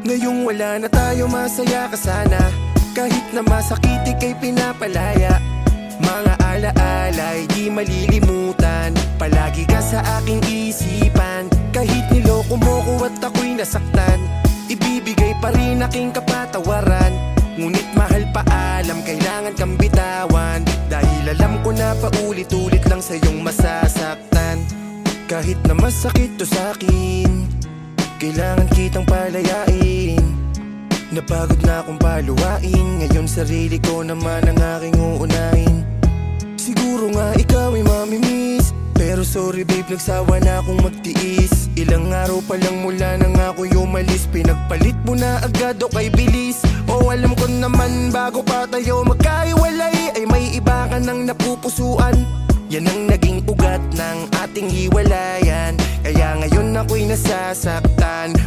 Ngayong wala na tayo, masaya ka sana. Kahit na masakit ika'y pinapalaya. Mga alaala di malilimutan. Palagi ka sa aking isipan. Kahit niloko mo ko at ako'y nasaktan, ibibigay pa rin aking kapatawaran. Ngunit mahal pa alam, kailangan kang bitawan. Dahil alam ko na paulit-ulit lang sa'yong masasaktan. Kahit na masakit to sa'kin, kailangan kitang palayain. Napagod na akong paluwain. Ngayon sarili ko naman ang aking uunahin. Siguro nga ikaw ay mamimiss, pero sorry babe, nagsawa na akong magtiis. Ilang araw pa lang mula nang ako'y umalis, pinagpalit mo na agad o kay bilis. O alam ko naman bago pa tayo magkahiwalay ay may iba ka nang napupusuan. Yan ang naging ugat ng ating hiwalayan, kaya ngayon ako'y nasasaktan.